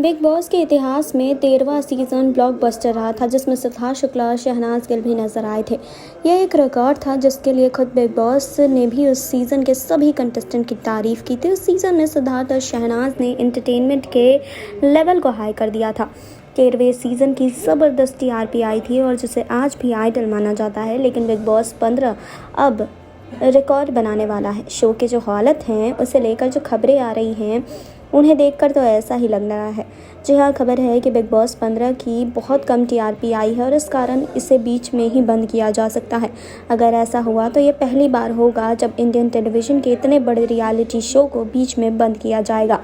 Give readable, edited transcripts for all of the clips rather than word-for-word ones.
Big boss के इतिहास में 13वां सीज़न ब्लॉकबस्टर रहा था, जिसमें सिद्धार्थ शुक्ला और शहनाज गिल भी नजर आए थे। यह एक रिकॉर्ड था जिसके लिए खुद बिग बॉस ने भी उस सीज़न के सभी कंटेस्टेंट की तारीफ की थी। उस सीज़न में सिद्धार्थ और शहनाज ने एंटरटेनमेंट के लेवल को हाई कर दिया था। 13वें सीज़न की ज़बरदस्त टीआरपी आई थी और जिसे आज भी आइडल माना जाता है। लेकिन बिग बॉस 15 अब रिकॉर्ड बनाने वाला है। शो के जो हालत हैं उसे लेकर जो खबरें आ रही हैं उन्हें देखकर तो ऐसा ही लग रहा है। जी हाँ, खबर है कि बिग बॉस 15 की बहुत कम टीआरपी आई है और इस कारण इसे बीच में ही बंद किया जा सकता है। अगर ऐसा हुआ तो ये पहली बार होगा जब इंडियन टेलीविज़न के इतने बड़े रियलिटी शो को बीच में बंद किया जाएगा।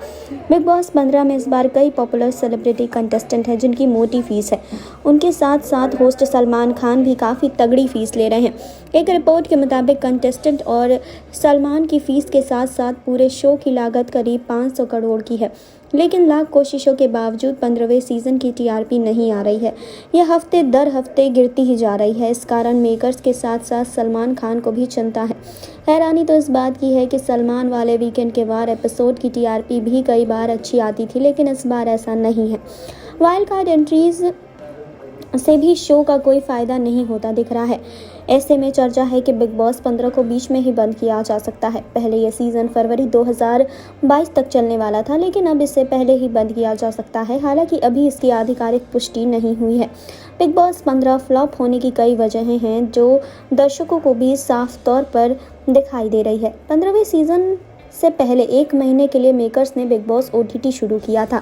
बिग बॉस 15 में इस बार कई पॉपुलर सेलिब्रिटी कंटेस्टेंट हैं जिनकी मोटी फीस है। उनके साथ साथ होस्ट सलमान खान भी काफ़ी तगड़ी फीस ले रहे हैं। एक रिपोर्ट के मुताबिक कंटेस्टेंट और सलमान की फीस के साथ साथ पूरे शो की लागत करीब 500 करोड़ की है। लेकिन लाख कोशिशों के बावजूद 15वें सीज़न की टीआरपी नहीं आ रही है। यह हफ्ते दर हफ्ते गिरती ही जा रही है। इस कारण मेकर्स के साथ साथ सलमान खान को भी चिंता है। हैरानी तो इस बात की है कि सलमान वाले वीकेंड के वार एपिसोड की टीआरपी भी कई बार अच्छी आती थी, लेकिन इस बार ऐसा नहीं है। वाइल्ड कार्ड एंट्रीज से भी शो का कोई फ़ायदा नहीं होता दिख रहा है। ऐसे में चर्चा है कि बिग बॉस 15 को बीच में ही बंद किया जा सकता है। पहले यह सीज़न फरवरी 2022 तक चलने वाला था, लेकिन अब इससे पहले ही बंद किया जा सकता है। हालांकि अभी इसकी आधिकारिक पुष्टि नहीं हुई है। बिग बॉस 15 फ्लॉप होने की कई वजहें हैं जो दर्शकों को भी साफ तौर पर दिखाई दे रही है। 15वें सीज़न से पहले 1 महीने के लिए मेकर्स ने बिग बॉस ओटीटी शुरू किया था,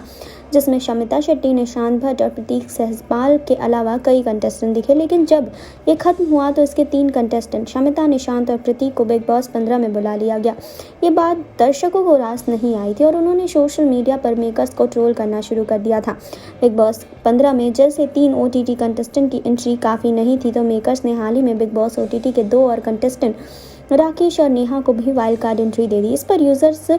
जिसमें शमिता शेट्टी, निशांत भट्ट और प्रतीक सहजपाल के अलावा कई कंटेस्टेंट दिखे। लेकिन जब ये खत्म हुआ तो इसके 3 कंटेस्टेंट शमिता, निशांत और प्रतीक को बिग बॉस 15 में बुला लिया गया। ये बात दर्शकों को रास नहीं आई थी और उन्होंने सोशल मीडिया पर मेकर्स को ट्रोल करना शुरू कर दिया था। बिग बॉस 15 में जैसे 3 ओटीटी कंटेस्टेंट की एंट्री काफ़ी नहीं थी, तो मेकर्स ने हाल ही में बिग बॉस ओटीटी के 2 और कंटेस्टेंट राकेश और नेहा को भी वाइल्ड कार्ड एंट्री दे दी। इस पर यूजर्स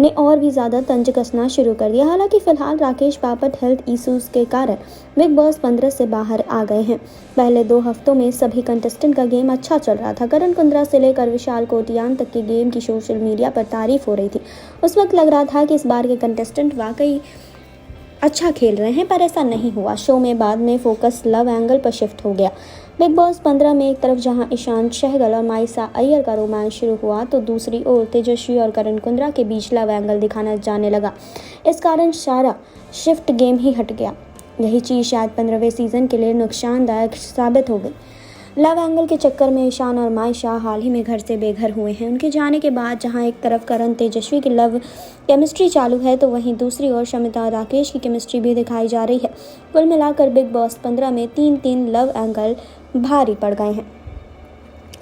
ने और भी ज़्यादा तंज कसना शुरू कर दिया। हालांकि फिलहाल राकेश बापट हेल्थ इश्यूज़ के कारण बिग बॉस 15 से बाहर आ गए हैं। पहले 2 हफ्तों में सभी कंटेस्टेंट का गेम अच्छा चल रहा था। करण कुंद्रा से लेकर विशाल कोटियान तक के गेम की सोशल मीडिया पर तारीफ हो रही थी। उस वक्त लग रहा था कि इस बार के कंटेस्टेंट वाकई अच्छा खेल रहे हैं, पर ऐसा नहीं हुआ। शो में बाद में फोकस लव एंगल पर शिफ्ट हो गया। बिग बॉस 15 में एक तरफ जहां ईशान सहगल और माइसा अय्यर का रोमांस शुरू हुआ, तो दूसरी ओर तेजस्वी और करण कुंद्रा के बीच लव एंगल दिखाना जाने लगा। इस कारण सारा शिफ्ट गेम ही हट गया। यही चीज़ शायद 15वें सीज़न के लिए नुकसानदायक साबित हो गई। लव एंगल के चक्कर में ईशान और माइशा हाल ही में घर से बेघर हुए हैं। उनके जाने के बाद जहां एक तरफ करण तेजस्वी की लव केमिस्ट्री चालू है, तो वहीं दूसरी ओर शमिता और राकेश की केमिस्ट्री भी दिखाई जा रही है। कुल मिलाकर बिग बॉस 15 में 3 लव एंगल भारी पड़ गए हैं।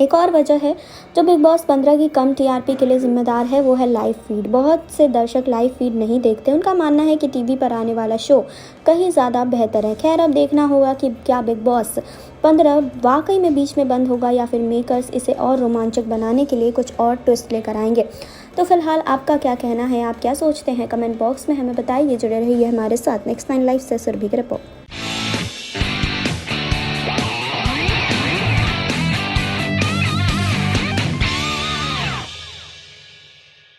एक और वजह है जो बिग बॉस 15 की कम टीआरपी के लिए जिम्मेदार है, वो है लाइव फीड। बहुत से दर्शक लाइव फीड नहीं देखते। उनका मानना है कि टीवी पर आने वाला शो कहीं ज़्यादा बेहतर है। खैर, अब देखना होगा कि क्या बिग बॉस 15 वाकई में बीच में बंद होगा या फिर मेकर्स इसे और रोमांचक बनाने के लिए कुछ और ट्विस्ट लेकर आएंगे। तो फिलहाल आपका क्या कहना है, आप क्या सोचते हैं, कमेंट बॉक्स में हमें बताइए। जुड़े रहिए हमारे साथ। नेक्स्ट 9 लाइव से सुरभि की रिपोर्ट।